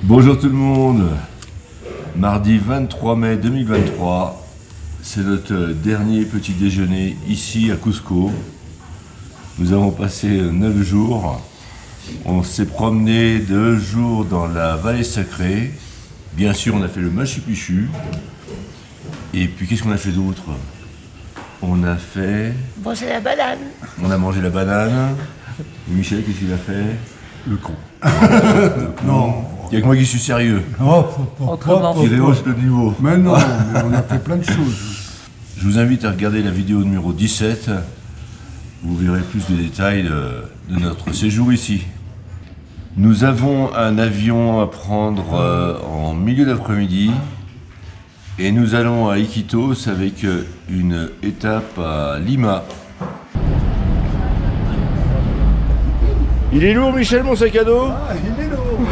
Bonjour tout le monde, mardi 23 mai 2023, c'est notre dernier petit déjeuner ici à Cusco. Nous avons passé 9 jours, on s'est promené 2 jours dans la vallée sacrée, bien sûr on a fait le Machu Picchu, et puis qu'est-ce qu'on a fait d'autre? On a fait... Manger la banane. On a mangé la banane, et Michel qu'est-ce qu'il a fait? Le con. Non. Il n'y a que moi qui suis sérieux. Autrement. Qui rehausse le niveau. Mais non, mais on a fait plein de choses. Je vous invite à regarder la vidéo numéro 17. Vous verrez plus de détails de notre séjour ici. Nous avons un avion à prendre en milieu d'après-midi. Et nous allons à Iquitos avec une étape à Lima. Il est lourd, Michel, mon sac à dos? Ah, il est lourd, oui.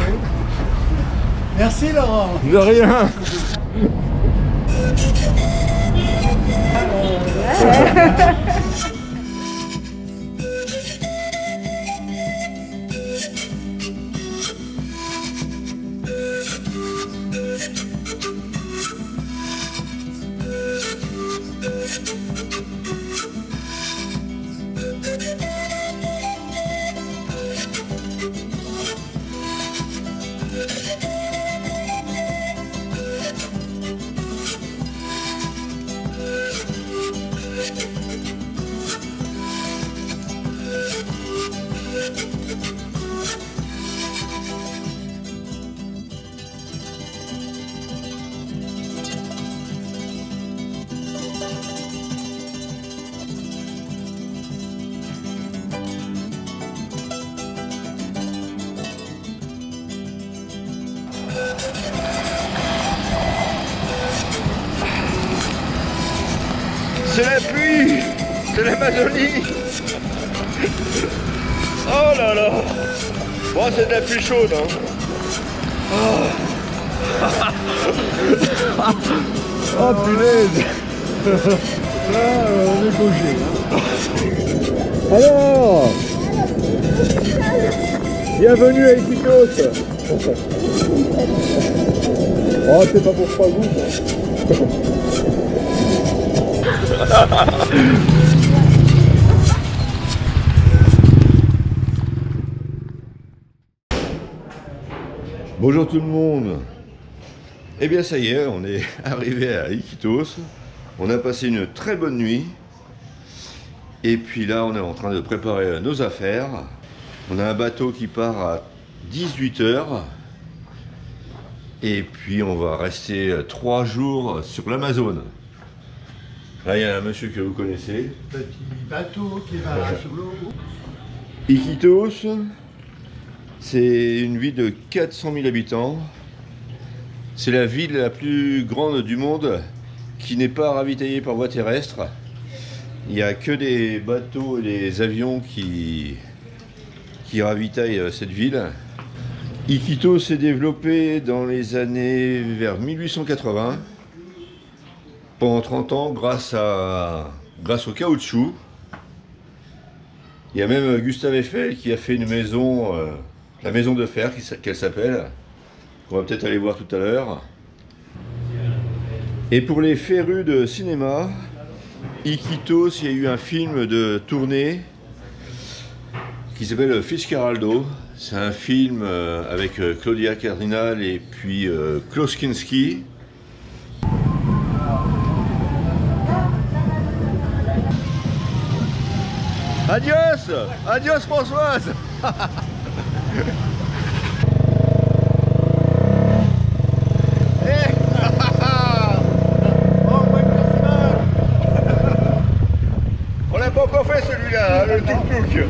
Merci, Laurent. De rien. C'est la pluie, c'est l'Amazonie. Oh là là. Bon, c'est de la pluie chaude, hein. Oh punaise. On est gaucher. Alors, bienvenue à Iquitos. Oh, c'est pas pour pas vous. Bonjour tout le monde. Eh bien ça y est, on est arrivé à Iquitos. On a passé une très bonne nuit. Et puis là, on est en train de préparer nos affaires. On a un bateau qui part à 18 h. Et puis on va rester 3 jours sur l'Amazone. Là, il y a un monsieur que vous connaissez. Petit bateau qui va sur l'eau. Iquitos, c'est une ville de 400 000 habitants. C'est la ville la plus grande du monde qui n'est pas ravitaillée par voie terrestre. Il n'y a que des bateaux et des avions qui ravitaillent cette ville. Iquitos s'est développé dans les années vers 1880. Pendant 30 ans, grâce au caoutchouc. Il y a même Gustave Eiffel qui a fait une maison, la maison de fer qu'elle s'appelle, qu'on va peut-être aller voir tout à l'heure. Et pour les férus de cinéma, Iquitos, il y a eu un film de tournée qui s'appelle Fitzcarraldo. C'est un film avec Claudia Cardinal et puis Klaus Kinski. Adios! Adios Françoise! On l'a pas encore fait celui-là, hein, le tuk-tuk.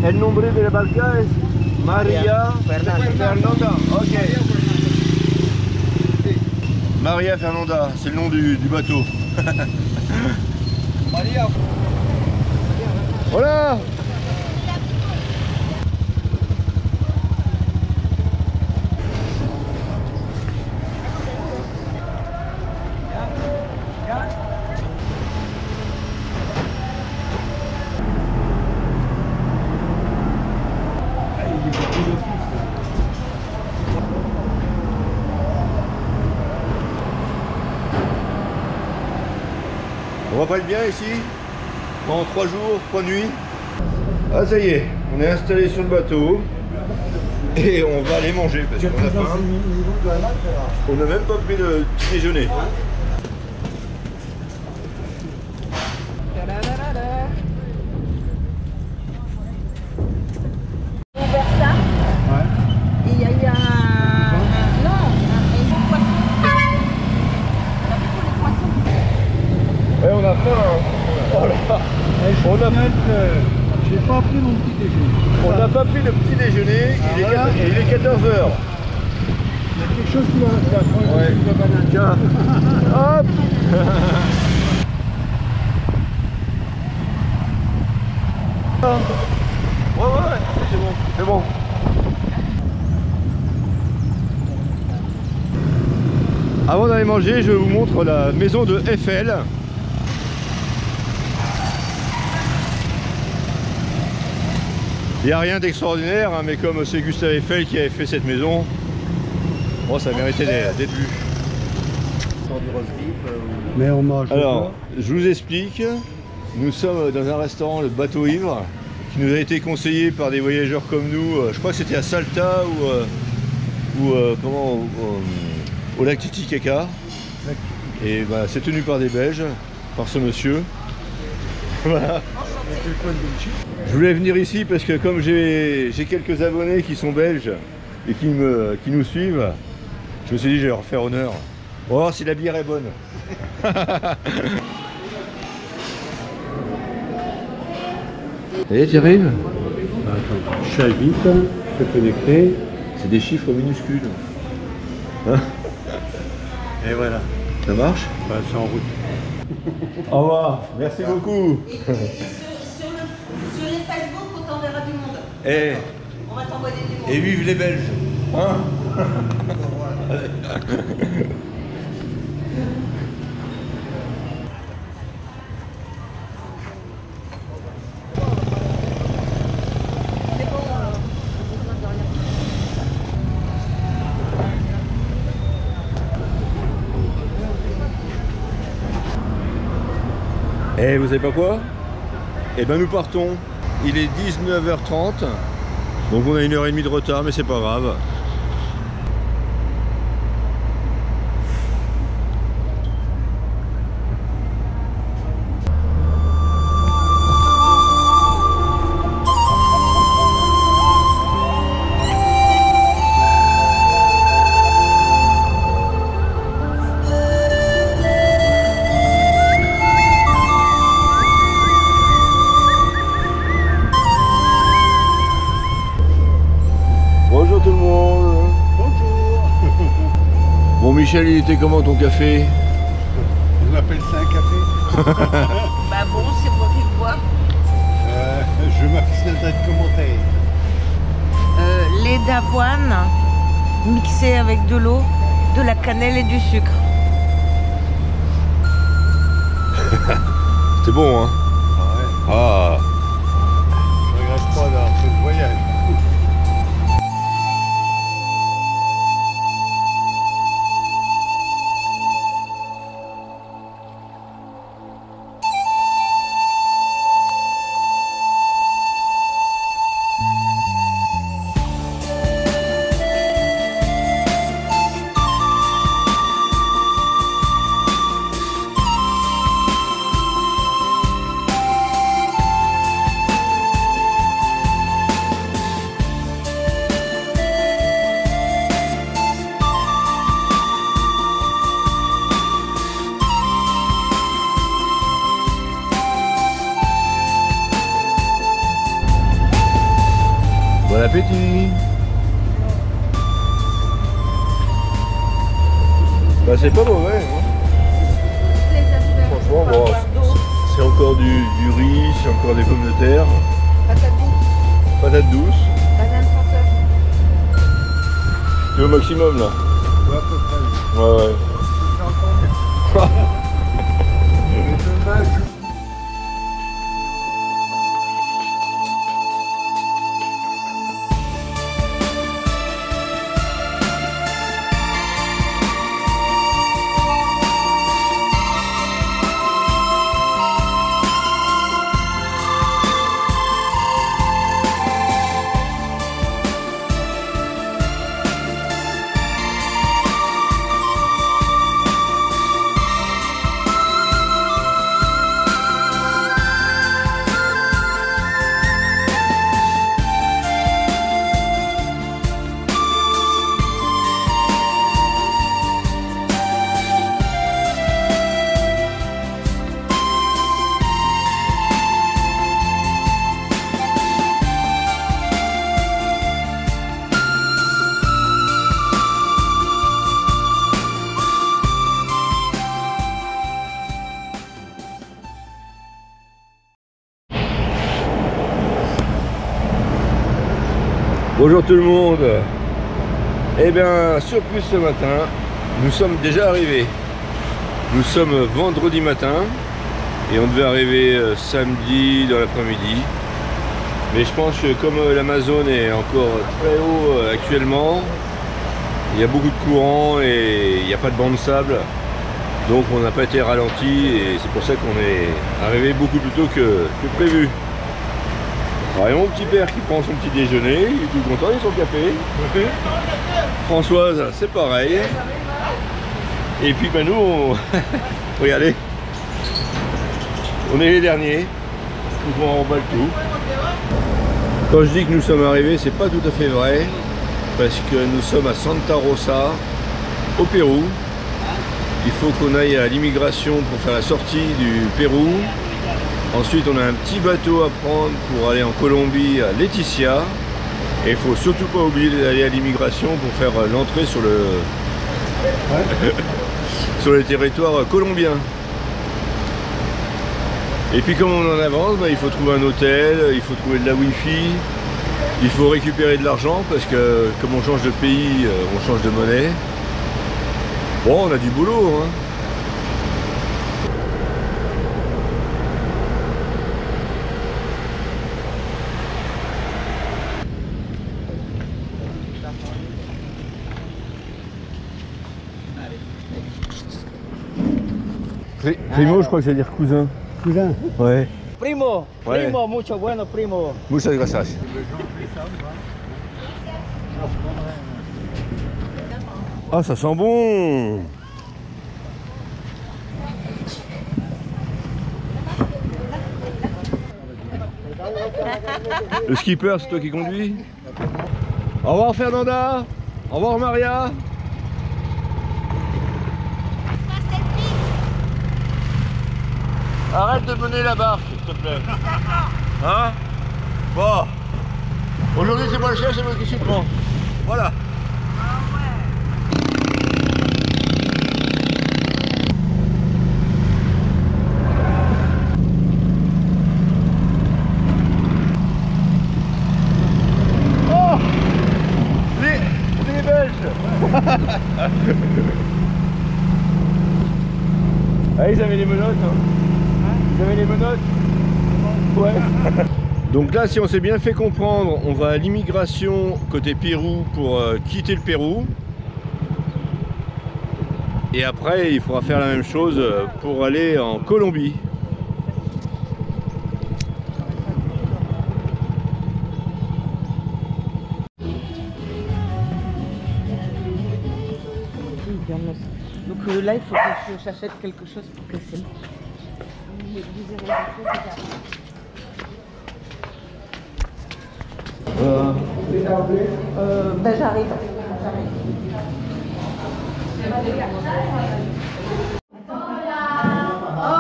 El nombre de la barca es Maria Fernanda. Ok. Maria Fernanda, c'est le nom du bateau. Maria. Voilà. On va pas être bien ici? Pendant 3 jours, 3 nuits? Ah ça y est, on est installé sur le bateau. Et on va aller manger parce qu'on a faim. On n'a même pas pris le petit déjeuner. Ouvert ça. Ouais. Et il y a eu un... Non, un poisson. On a vu pour les poissons. Ouais, on a faim. Hein. Oh là. On a... J'ai pas pris mon petit déjeuner. On n'a pas pris le petit déjeuner, il est 14 h. Il y a quelque chose qui va Ouais. Tiens. Hop. Ouais, c'est bon. C'est bon. Avant d'aller manger, je vous montre la maison de Eiffel. Il n'y a rien d'extraordinaire, hein, mais comme c'est Gustave Eiffel qui avait fait cette maison, bon, ça méritait d'être vu. Mais on mange. Alors, je vous explique, nous sommes dans un restaurant, le Bateau Ivre, qui nous a été conseillé par des voyageurs comme nous, je crois que c'était à Salta ou au lac Titicaca. Et bah, c'est tenu par des Belges, par ce monsieur. Voilà. Je voulais venir ici parce que comme j'ai quelques abonnés qui sont belges et qui nous suivent, je me suis dit je vais leur faire honneur. On va voir si la bière est bonne. Et tu arrives? Attends, je suis à 8, je suis connecté. C'est des chiffres minuscules. Hein? Et voilà. Ça marche? Bah, c'est en route. Au revoir, merci beaucoup. Sur les Facebook, on t'enverra du monde. Et, On va t'envoyer du monde. et vive les Belges. Hein? Et vous savez pas quoi? Eh ben nous partons. Il est 19h30. Donc on a 1h30 de retard, mais c'est pas grave. Bonjour tout le monde. Bonjour. Bon Michel, il était comment ton café? On appelle ça un café. Bah bon, c'est moi qui le bois. Je m'abstiendrai de commentaire. Lait d'avoine mixé avec de l'eau, de la cannelle et du sucre. C'est bon hein? Ouais. Ah. Je regrette pas d'avoir fait le voyage. Bon appétit. Bah c'est pas mauvais hein. Franchement bon, c'est encore du riz, c'est encore des pommes de terre, Patate douce, patates douces. banane senteur. Tu es au maximum là? Ouais, à peu près. Ouais ouais. C'est encore mieux. C'est dommage. Bonjour tout le monde. Eh bien, surprise ce matin, nous sommes déjà arrivés. Nous sommes vendredi matin et on devait arriver samedi dans l'après-midi. Mais je pense que comme l'Amazon est encore très haut actuellement, il y a beaucoup de courant et il n'y a pas de banc de sable. Donc on n'a pas été ralenti et c'est pour ça qu'on est arrivé beaucoup plus tôt que prévu. Alors il y a mon petit père qui prend son petit déjeuner, il est tout content, il a son café. Françoise, c'est pareil. Et puis ben nous, regardez, on est les derniers, donc on remballe tout. Quand je dis que nous sommes arrivés, c'est pas tout à fait vrai, parce que nous sommes à Santa Rosa, au Pérou. Il faut qu'on aille à l'immigration pour faire la sortie du Pérou. Ensuite, on a un petit bateau à prendre pour aller en Colombie à Leticia. Et il faut surtout pas oublier d'aller à l'immigration pour faire l'entrée sur le sur les territoires colombiens. Et puis comme on en avance, il faut trouver un hôtel, il faut trouver de la wifi, il faut récupérer de l'argent parce que comme on change de pays, on change de monnaie. Bon, on a du boulot, hein. Primo, je crois que ça veut dire cousin. Cousin. Ouais. Primo, Ouais. primo, mucho bueno, primo. Muchas gracias. Ah, ça sent bon. Le skipper, c'est toi qui conduis? Au revoir Fernanda. Au revoir Maria. Arrête de mener la barque, s'il te plaît. Hein? Bon. Aujourd'hui, c'est moi le chef, c'est moi qui suis le grand. Voilà. Oh! Les Belges. Ah, ils avaient les menottes, hein. Vous avez les menottes? Ouais. Donc là, si on s'est bien fait comprendre, on va à l'immigration côté Pérou pour quitter le Pérou. Et après, il faudra faire la même chose pour aller en Colombie. Donc là, il faut que j'achète quelque chose pour casser. Ben j'arrive.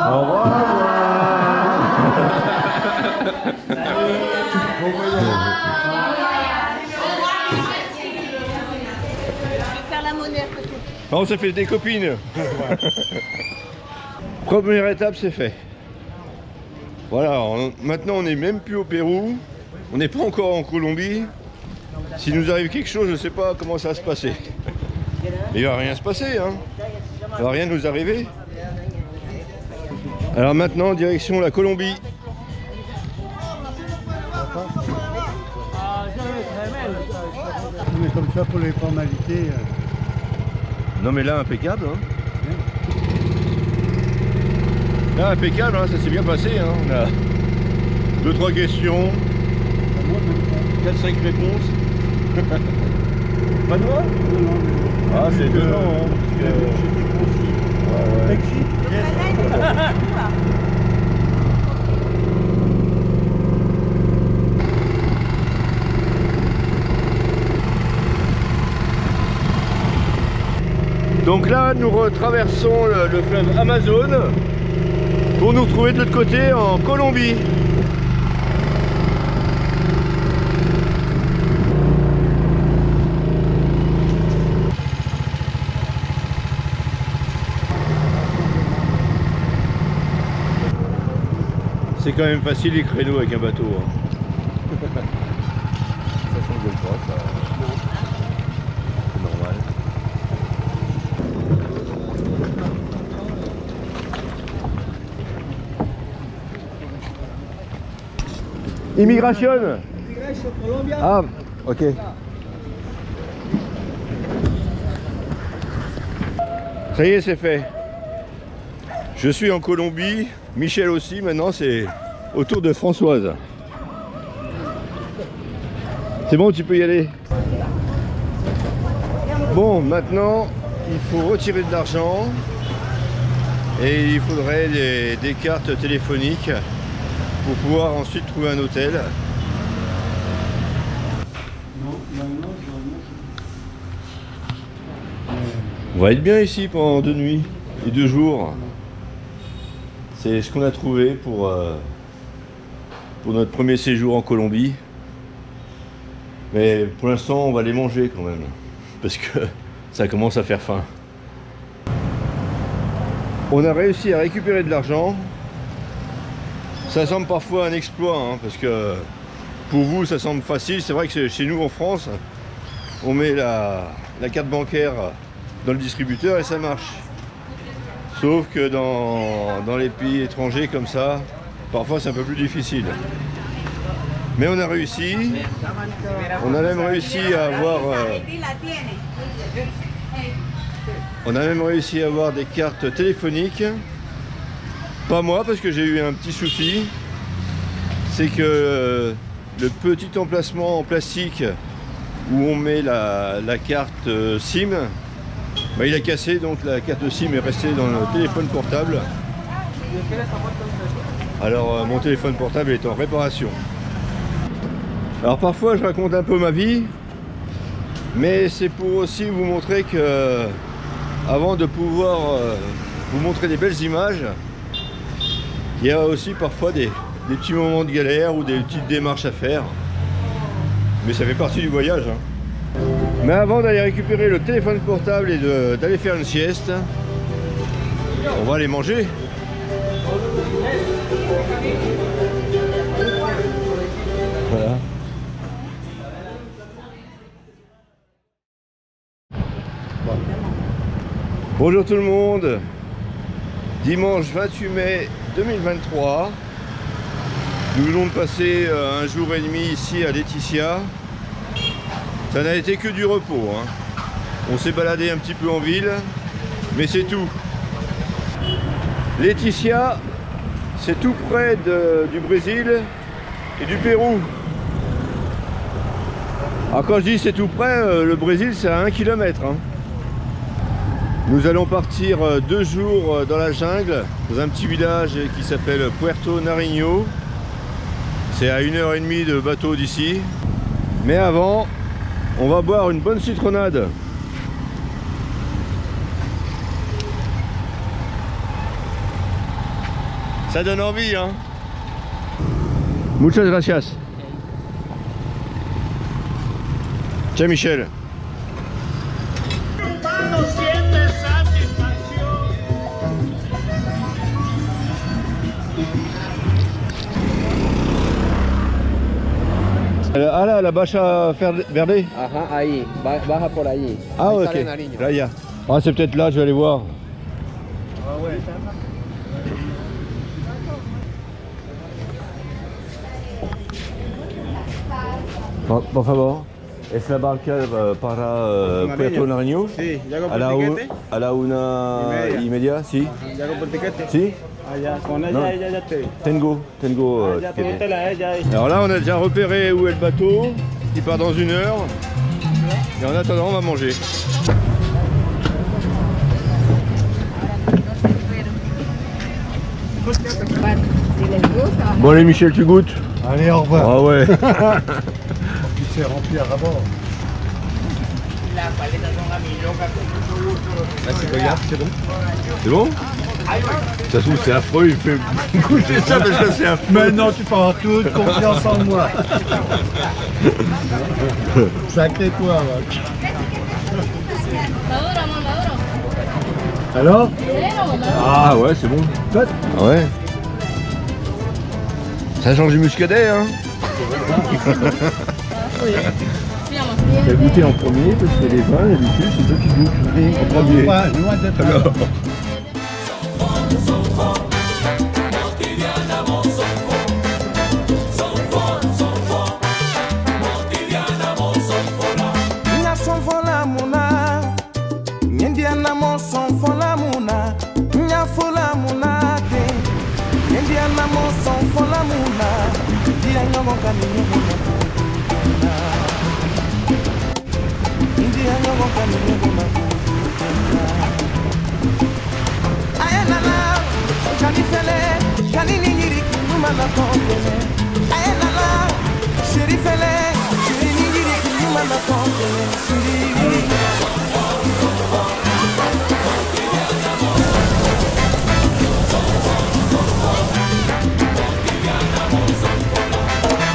Au revoir. Je vais faire la monnaie à côté. On s'est fait des copines. Première étape, c'est fait. Voilà, maintenant on n'est même plus au Pérou, on n'est pas encore en Colombie. S'il nous arrive quelque chose, je ne sais pas comment ça va se passer. Mais il ne va rien se passer, hein. Il ne va rien nous arriver. Alors maintenant, direction la Colombie. Mais comme ça pour les formalités. Non mais là, impeccable, hein. Là, impeccable, hein, ça s'est bien passé, hein. On a 2-3 questions, 4-5 réponses. Pas de moi? Non, non. Ah, c'est étonnant, hein. Ouais, ouais. Donc là, nous retraversons le fleuve Amazon pour nous retrouver de l'autre côté en Colombie. C'est quand même facile les créneaux avec un bateau. Hein. Ça s'engueule pas, ça. Immigration. Ah, ok. Ça y est, c'est fait. Je suis en Colombie, Michel aussi, maintenant c'est au tour de Françoise. C'est bon, tu peux y aller. Bon, maintenant, il faut retirer de l'argent et il faudrait des cartes téléphoniques pour pouvoir ensuite trouver un hôtel. On va être bien ici pendant 2 nuits et 2 jours. C'est ce qu'on a trouvé pour notre premier séjour en Colombie. Mais pour l'instant, on va les manger quand même, parce que ça commence à faire faim. On a réussi à récupérer de l'argent. Ça semble parfois un exploit, hein, parce que pour vous, ça semble facile. C'est vrai que chez nous en France, on met la carte bancaire dans le distributeur et ça marche. Sauf que dans les pays étrangers comme ça, parfois c'est un peu plus difficile. Mais on a réussi. On a même réussi à avoir... on a même réussi à avoir des cartes téléphoniques. Pas moi, parce que j'ai eu un petit souci. C'est que le petit emplacement en plastique où on met la carte SIM, bah, il a cassé, donc la carte SIM est restée dans le téléphone portable. Alors mon téléphone portable est en réparation. Alors parfois je raconte un peu ma vie, mais c'est pour aussi vous montrer que avant de pouvoir vous montrer des belles images, il y a aussi parfois des petits moments de galère ou des petites démarches à faire. Mais ça fait partie du voyage, hein. Mais avant d'aller récupérer le téléphone portable et d'aller faire une sieste, on va aller manger. Voilà. Bonjour tout le monde. Dimanche 28 mai 2023. Nous venons de passer un jour et demi ici à Leticia. Ça n'a été que du repos, hein. On s'est baladé un petit peu en ville, mais c'est tout. Leticia, c'est tout près du Brésil et du Pérou. Alors quand je dis c'est tout près, le Brésil c'est à 1 km, hein. Nous allons partir 2 jours dans la jungle, dans un petit village qui s'appelle Puerto Nariño. C'est à 1h30 de bateau d'ici. Mais avant, on va boire une bonne citronnade. Ça donne envie, hein. Muchas gracias. Tiens Michel. Ah là, la bâche à faire verde. Ajá, ahí. Baja por allí. Ah Ahí ok, sale Nariño. là il y a. Ah c'est peut-être là, je vais aller voir. Ah ouais. Por favor, ¿es la barca para Puerto Nariño? Sí, ya compré A la, el tiquete. a la 1:30, ¿sí? Ya compré el tiquete. ¿Sí? Allá, con ella, No. ella ya te. Tengo Ya tiquete. pregúntale a ella. Alors là, on a déjà repéré où est le bateau, qui part dans 1 heure. Et en attendant, on va manger. Bon allez Michel, tu goûtes? Allez, au revoir. Ah ouais. Il s'est rempli à rabord. C'est bon? C'est bon? Ça se trouve c'est affreux, il fait goûter ça parce que c'est affreux. Mais non, tu peux avoir toute confiance en moi. Sacré toi, Mac. Alors? Ah ouais, c'est bon. Ah ouais. Ça change du muscadet, hein. Tu as goûté en premier parce que les vins, d'habitude, c'est toi qui goûtes en premier. Ouais, loin d'être là. Alors.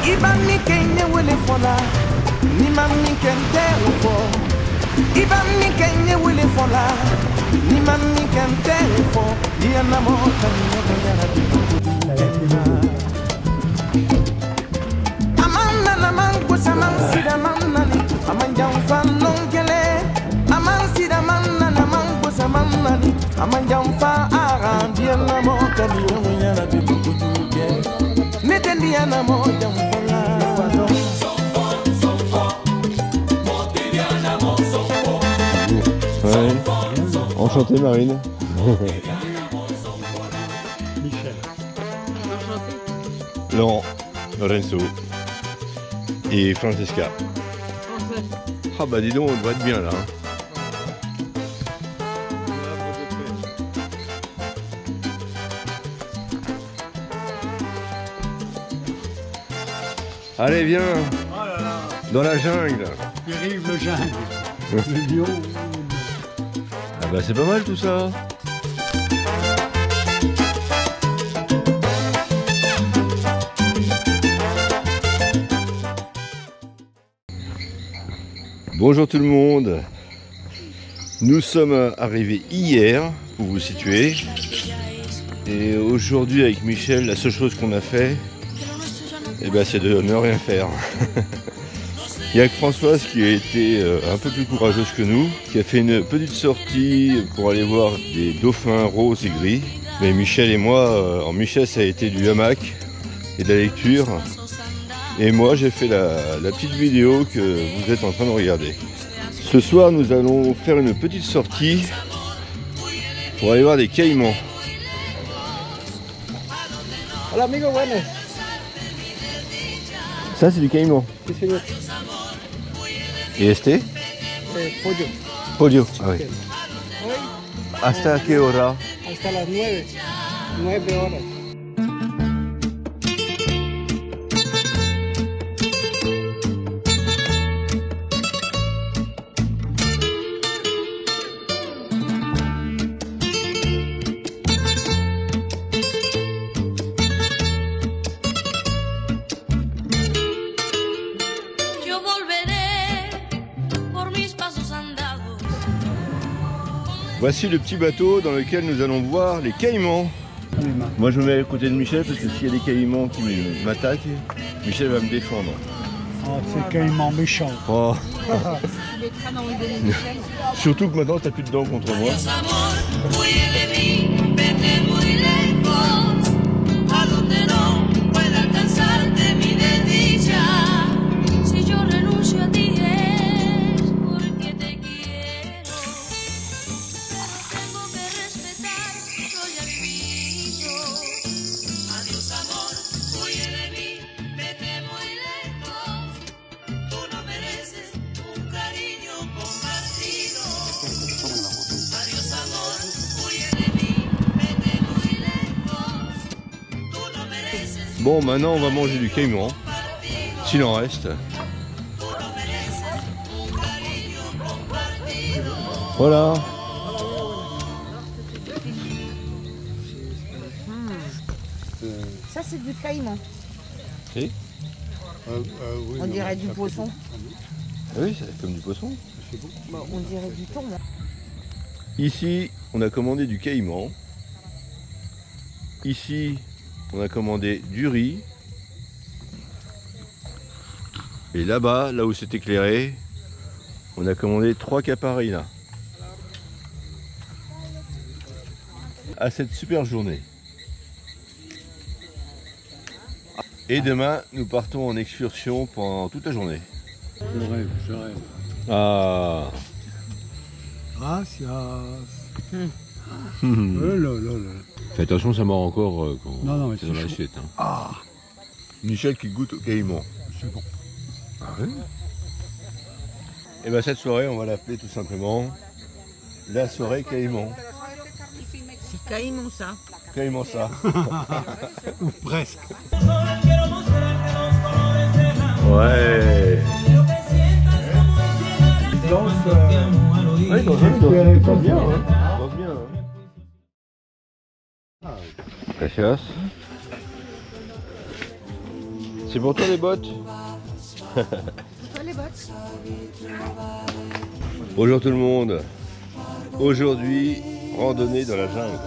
Ibani kenye wele fola, ni mami kente ufo. Ibani kenye wele fola, ni mami kente ufo. Dia na moka ni nyana bibu. Amana na mangu sida manna ni, amanja mfano ngele. Amansida manna na mangu manna ni, amanja mfa ara. Dia na moka ni nyana bibu kujuge. Netendiana moja mfola. Ouais. Enchanté Marine. Michel. Laurent, Lorenzo et Francesca. Ah bah dis donc, on devrait être bien là. Hein. Allez viens, Oh là là, dans la jungle. dérive le jungle. Le lion. Ah bah c'est pas mal tout ça. Bonjour tout le monde. Nous sommes arrivés hier, pour vous situer. Et aujourd'hui avec Michel, la seule chose qu'on a fait, eh ben, c'est de ne rien faire. Il y a que Françoise qui a été un peu plus courageuse que nous, qui a fait une petite sortie pour aller voir des dauphins roses et gris. Mais Michel et moi, en Michel ça a été du hamac et de la lecture. Et moi j'ai fait la petite vidéo que vous êtes en train de regarder. Ce soir nous allons faire une petite sortie pour aller voir des caïmans. Hola amigo, buenas. Ça c'est du caïman. Sí, señor. Et este? Pollo. Pollo. Ah oui. Hoy ¿Hasta qué hora? hasta las 9. 9 horas. Yo volveré por mis pasos andados. Voici le petit bateau dans lequel nous allons voir les caïmans. Moi je me mets à côté de Michel parce que s'il y a des caïmans qui m'attaquent, Michel va me défendre. Oh, c'est caïman méchant. Oh. Il est très dans le délai, Michel. Surtout que maintenant t'as plus de dents contre moi. Dios amor, huye de mí, vete muy lejos, a donde no pueda alcanzarte mi desdicha. Si yo renuncio a ti es porque te quiero. Tengo que respetar, soy albino. Adiós amor, huye de mí, vete muy lejos. Tú no mereces un cariño compartido. Adiós amor, huye de mí, vete muy lejos. Tú no mereces Bon maintenant on va manger du caïman, s'il en reste. Voilà. Ça, c'est du caïman. Si. Oui, On dirait du poisson. Ah oui, c'est comme du poisson. On dirait du thon. Là. Ici, on a commandé du caïman. Ici, on a commandé du riz. Et là-bas, là où c'est éclairé, on a commandé 3 caparinas. À cette super journée. Et demain, nous partons en excursion pendant toute la journée. Je rêve, je rêve. Ah. Gracias. Oh là là là. Fais attention, ça mord encore quand Non, non, mais c'est c'est dans chaud. l'assiette. Hein. Ah, Michel qui goûte au caïman. C'est bon. Ah ouais. Et bien cette soirée, on va l'appeler tout simplement la soirée caïman. C'est caïman ça. Caïman ça. Ou presque. Ouais. Oui, danse bien. Danse bien. Gracias. C'est pour toi les bottes. Toi les bottes. Bonjour tout le monde. Aujourd'hui, randonnée dans la jungle.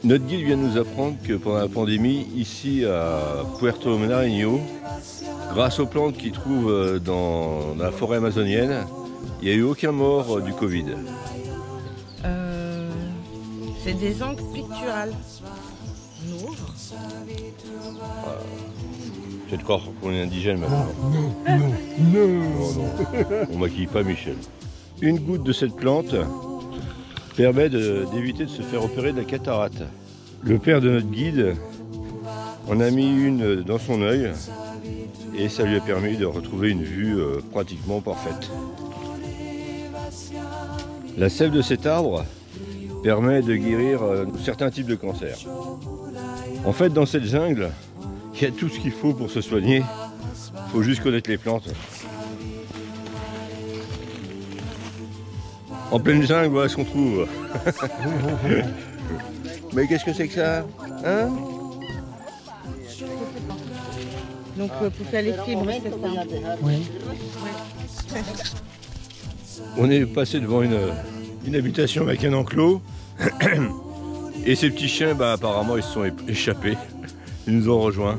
Notre guide vient de nous apprendre que pendant la pandémie, ici à Puerto Nariño, grâce aux plantes qu'ils trouvent dans la forêt amazonienne, il n'y a eu aucun mort du Covid. C'est des angles picturales. Nour. Je vais te croire qu'on est indigène maintenant. Non. On maquille pas Michel. Une goutte de cette plante permet d'éviter de se faire opérer de la cataracte. Le père de notre guide en a mis une dans son œil et ça lui a permis de retrouver une vue pratiquement parfaite. La sève de cet arbre permet de guérir certains types de cancers. En fait, dans cette jungle, il y a tout ce qu'il faut pour se soigner. Il faut juste connaître les plantes. En pleine jungle, voilà ce qu'on trouve. Mais qu'est-ce que c'est que ça, hein? Donc pour faire les fibres, c'est ça. Oui. On est passé devant une habitation avec un enclos. Et ces petits chiens, bah, apparemment, ils se sont échappés. Ils nous ont rejoints.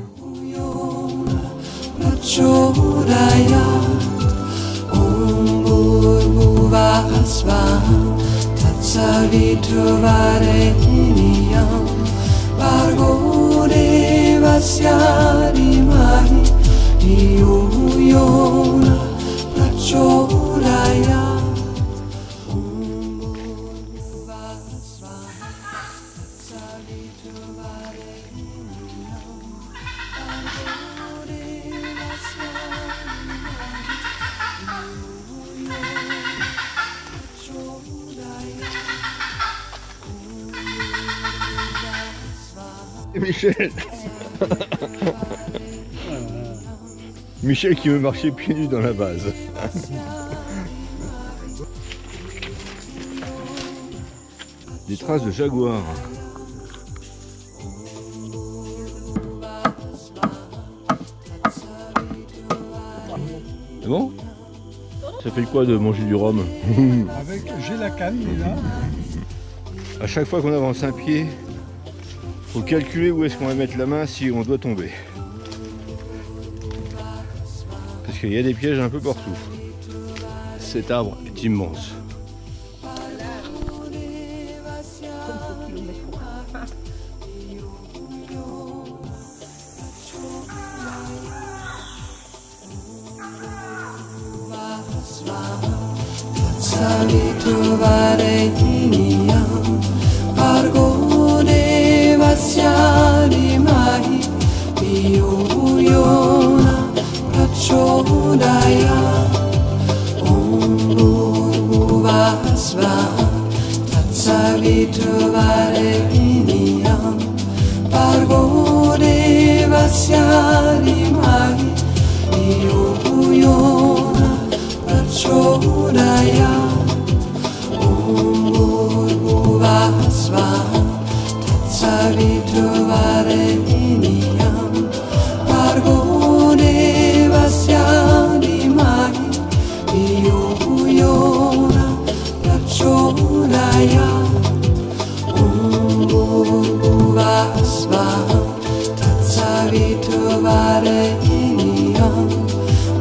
Michel. Michel qui veut marcher pieds nus dans la base. Des traces de jaguar. C'est bon? Ça fait quoi de manger du rhum? J'ai la canne, il est là. À chaque fois qu'on avance un pied, faut calculer où est-ce qu'on va mettre la main si on doit tomber. Parce qu'il y a des pièges un peu partout. Cet arbre est immense.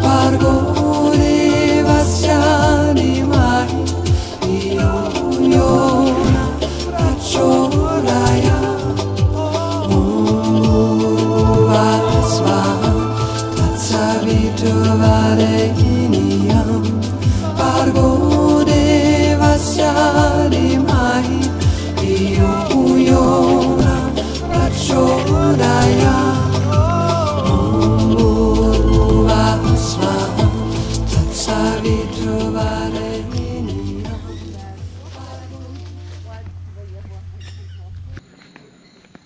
Pargo de Vasyani Mai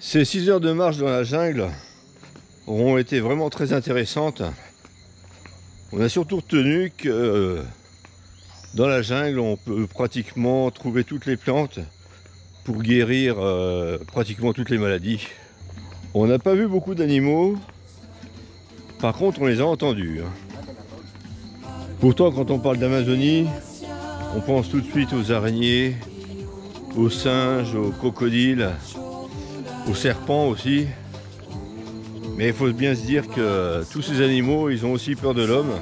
Ces 6 heures de marche dans la jungle auront été vraiment très intéressantes. On a surtout retenu que dans la jungle, on peut pratiquement trouver toutes les plantes pour guérir pratiquement toutes les maladies. On n'a pas vu beaucoup d'animaux, par contre on les a entendus. Pourtant, quand on parle d'Amazonie, on pense tout de suite aux araignées, aux singes, aux crocodiles, aux serpents aussi. Mais il faut bien se dire que tous ces animaux, ils ont aussi peur de l'homme.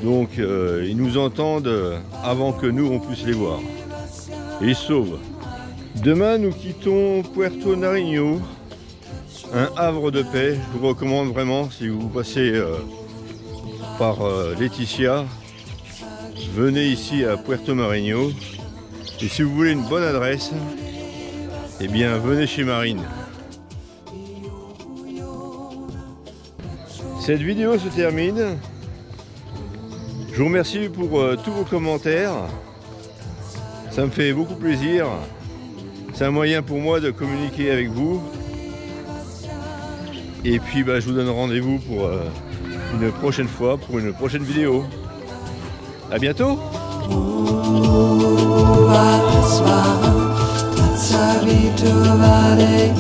Donc ils nous entendent avant que nous, on puisse les voir. Et ils se sauvent. Demain, nous quittons Puerto Nariño, un havre de paix. Je vous recommande vraiment, si vous passez par Leticia, venez ici à Puerto Nariño. Et si vous voulez une bonne adresse, eh bien venez chez Marine. Cette vidéo se termine. Je vous remercie pour tous vos commentaires. Ça me fait beaucoup plaisir. C'est un moyen pour moi de communiquer avec vous. Et puis je vous donne rendez-vous pour une prochaine fois, pour une prochaine vidéo. À bientôt. Sabito vale